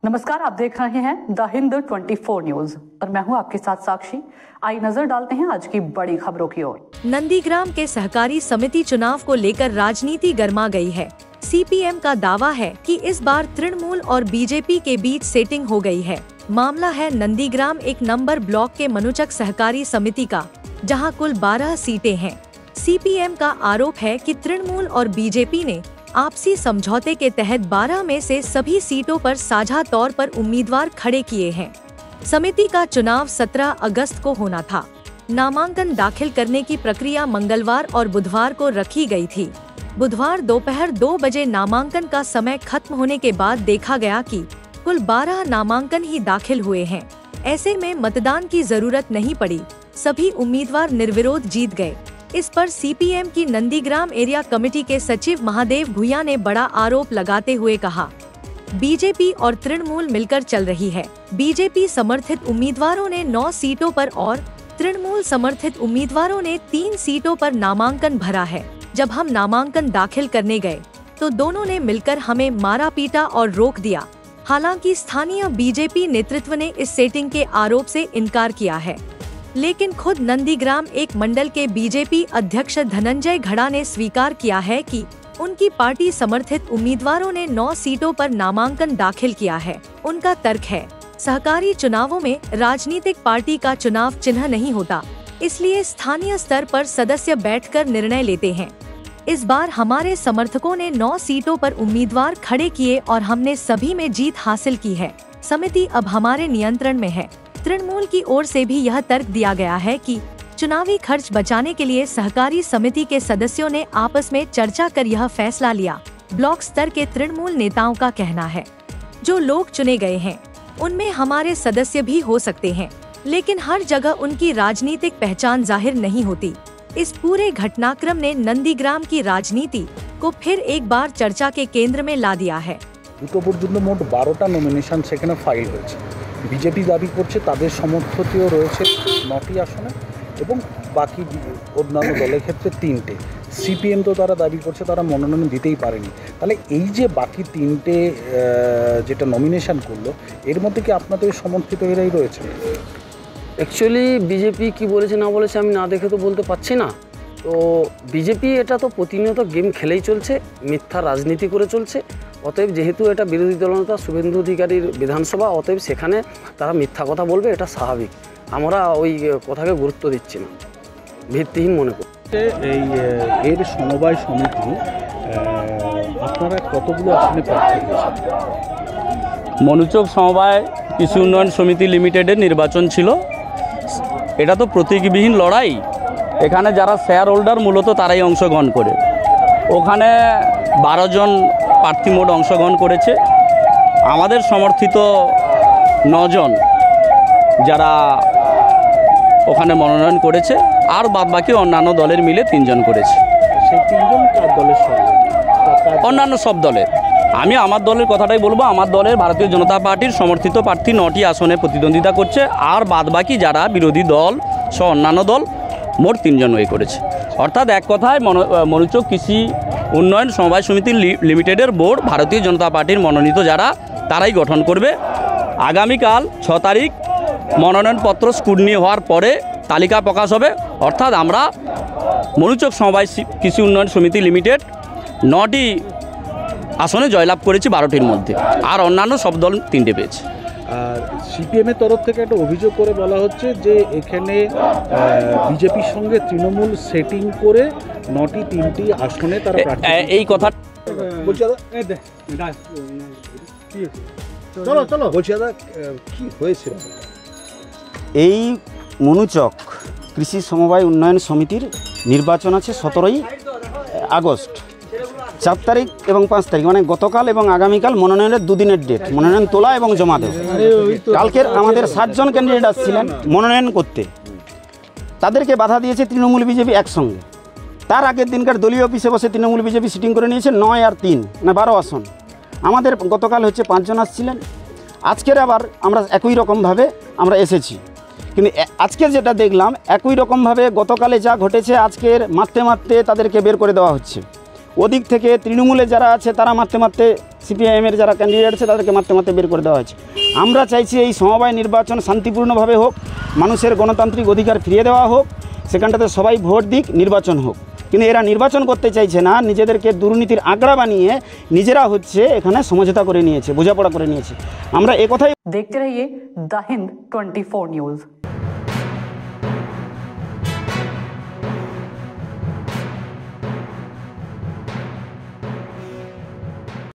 नमस्कार, आप देख रहे हैं द हिंद 24 न्यूज और मैं हूं आपके साथ साक्षी। आई नजर डालते हैं आज की बड़ी खबरों की ओर। नंदीग्राम के सहकारी समिति चुनाव को लेकर राजनीति गर्मा गई है। सीपीएम का दावा है कि इस बार तृणमूल और बीजेपी के बीच सेटिंग हो गई है। मामला है नंदीग्राम 1 नंबर ब्लॉक के मनुचक सहकारी समिति का, जहां कुल 12 सीटें हैं। सीपीएम का आरोप है कि तृणमूल और बीजेपी ने आपसी समझौते के तहत 12 में से सभी सीटों पर साझा तौर पर उम्मीदवार खड़े किए हैं। समिति का चुनाव 17 अगस्त को होना था। नामांकन दाखिल करने की प्रक्रिया मंगलवार और बुधवार को रखी गई थी। बुधवार दोपहर 2 बजे नामांकन का समय खत्म होने के बाद देखा गया कि कुल 12 नामांकन ही दाखिल हुए हैं। ऐसे में मतदान की जरूरत नहीं पड़ी, सभी उम्मीदवार निर्विरोध जीत गए। इस पर सीपीएम की नंदीग्राम एरिया कमेटी के सचिव महादेव भूया ने बड़ा आरोप लगाते हुए कहा, बीजेपी और तृणमूल मिलकर चल रही है। बीजेपी समर्थित उम्मीदवारों ने 9 सीटों पर और तृणमूल समर्थित उम्मीदवारों ने 3 सीटों पर नामांकन भरा है। जब हम नामांकन दाखिल करने गए तो दोनों ने मिलकर हमें मारा पीटा और रोक दिया। हालांकि स्थानीय बीजेपी नेतृत्व ने इस सेटिंग के आरोप से इनकार किया है, लेकिन खुद नंदीग्राम 1 मंडल के बीजेपी अध्यक्ष धनंजय घड़ा ने स्वीकार किया है कि उनकी पार्टी समर्थित उम्मीदवारों ने 9 सीटों पर नामांकन दाखिल किया है। उनका तर्क है, सहकारी चुनावों में राजनीतिक पार्टी का चुनाव चिन्ह नहीं होता, इसलिए स्थानीय स्तर पर सदस्य बैठकर निर्णय लेते हैं। इस बार हमारे समर्थकों ने 9 सीटों पर उम्मीदवार खड़े किए और हमने सभी में जीत हासिल की है। समिति अब हमारे नियंत्रण में है। तृणमूल की ओर से भी यह तर्क दिया गया है कि चुनावी खर्च बचाने के लिए सहकारी समिति के सदस्यों ने आपस में चर्चा कर यह फैसला लिया। ब्लॉक स्तर के तृणमूल नेताओं का कहना है, जो लोग चुने गए हैं उनमें हमारे सदस्य भी हो सकते हैं, लेकिन हर जगह उनकी राजनीतिक पहचान जाहिर नहीं होती। इस पूरे घटनाक्रम ने नंदीग्राम की राजनीति को फिर एक बार चर्चा के केंद्र में ला दिया है। মোট 12টা নমিনেশন সেখানে ফাইল হয়েছে। বিজেপি দাবি করছে তাদের সমর্থকও রয়েছে 9টি আসনে এবং বাকি অন্যান্য দলের ক্ষেত্রে 3টে। সিপিএম তো তারা দাবি করছে তারা মনোনয়ন দিতেই পারেনি। তাহলে এই যে বাকি 3টে যেটা নমিনেশন করলো, এর মধ্যে কি আপনাদের সমর্থিত এরাই রয়েছে? অ্যাকচুয়ালি বিজেপি কি বলেছে না বলেছে আমি না দেখে তো বলতে পারছি না। তো বিজেপি এটা তো প্রতিনিয়ত গেম খেলেই চলছে, মিথ্যা রাজনীতি করে চলছে। অতএব যেহেতু এটা বিরোধী দলনেতা শুভেন্দু অধিকারীর বিধানসভা, অতএব সেখানে তারা মিথ্যা কথা বলবে, এটা স্বাভাবিক। আমরা ওই কথাকে গুরুত্ব দিচ্ছি না, ভিত্তিহীন মনে করি। এই এর সমবায় সমিতি আপনারা কতগুলো আসনে প্রার্থী দিয়েছেন? মনুচক সমবায় কৃষি উন্নয়ন সমিতি লিমিটেডের নির্বাচন ছিল। এটা তো প্রতীকবিহীন লড়াই। এখানে যারা শেয়ার হোল্ডার মূলত তারাই অংশগ্রহণ করে। ওখানে 12 জন প্রার্থী মোট অংশগ্রহণ করেছে। আমাদের সমর্থিত 9 জন যারা ওখানে মনোনয়ন করেছে, আর বাদবাকি অন্যান্য দলের মিলে 3 জন করেছে। সেই 3 জন কার দলের সদস্য? অন্যান্য সব দলের। আমি আমার দলের কথাটাই বলবো। আমার দলের ভারতীয় জনতা পার্টির সমর্থিত প্রার্থী 9টি আসনে প্রতিদ্বন্দ্বিতা করছে, আর বাদবাকি যারা বিরোধী দল সহ অন্যান্য দল মোট 3 জন ওই করেছে। অর্থাৎ এক কথায় মনুচক কৃষি উন্নয়ন সমবায় সমিতি লিমিটেডের বোর্ড ভারতীয় জনতা পার্টির মনোনীত যারা, তারাই গঠন করবে। আগামীকাল 6 তারিখ মনোনয়নপত্র স্ক্রুটিনি হওয়ার পরে তালিকা প্রকাশ হবে। অর্থাৎ আমরা মনুচক সমবায় কৃষি উন্নয়ন সমিতি লিমিটেড 9টি আসনে জয়লাভ করেছি 12টির মধ্যে, আর অন্যান্য সব দল 3টে পেয়েছে। আর সিপিএমের তরফ থেকে একটা অভিযোগ করে বলা হচ্ছে যে এখানে বিজেপির সঙ্গে তৃণমূল সেটিং করে 3টি আসনে তারা প্রার্থী। এই কথা বলছি দাদা, বলছি দাদা কি হয়েছিল? এই মনুচক কৃষি সমবায় উন্নয়ন সমিতির নির্বাচন আছে 17ই আগস্ট। 4 তারিখ এবং 5 তারিখ মানে গতকাল এবং আগামীকাল মনোনয়নের 2 দিনের ডেট, মনোনয়ন তোলা এবং জমা দেওয়া। কালকের আমাদের 7 জন ক্যান্ডিডেট আসছিলেন মনোনয়ন করতে, তাদেরকে বাধা দিয়েছে তৃণমূল বিজেপি একসঙ্গে। তার আগের দিনকার দলীয় অফিসে বসে তৃণমূল বিজেপি সিটিং করে নিয়েছে 9 আর 3 না 12 আসন। আমাদের গতকাল হচ্ছে 5 জন আসছিলেন, আজকের আবার আমরা একই রকমভাবে আমরা এসেছি। কিন্তু আজকের যেটা দেখলাম একই রকমভাবে গতকালে যা ঘটেছে আজকের মারতে মারতে তাদেরকে বের করে দেওয়া হচ্ছে। ওদিক থেকে তৃণমূলে যারা আছে তারা মারতে মারতে সিপিআইএমের যারা ক্যান্ডিডেট আছে তাদেরকে মারতে মারতে বের করে দেওয়া হয়েছে। আমরা চাইছি এই সমবায় নির্বাচন শান্তিপূর্ণভাবে হোক, মানুষের গণতান্ত্রিক অধিকার ফিরিয়ে দেওয়া হোক, সেখানটাতে সবাই ভোট দিক, নির্বাচন হোক। কিন্তু এরা নির্বাচন করতে চাইছে না, নিজেদেরকে দুর্নীতির আগ্রা বানিয়ে নিজেরা হচ্ছে এখানে সমঝোতা করে নিয়েছে, বোঝাপড়া করে নিয়েছে। আমরা একথাই देखते रहिए द हिंद 24 न्यूज।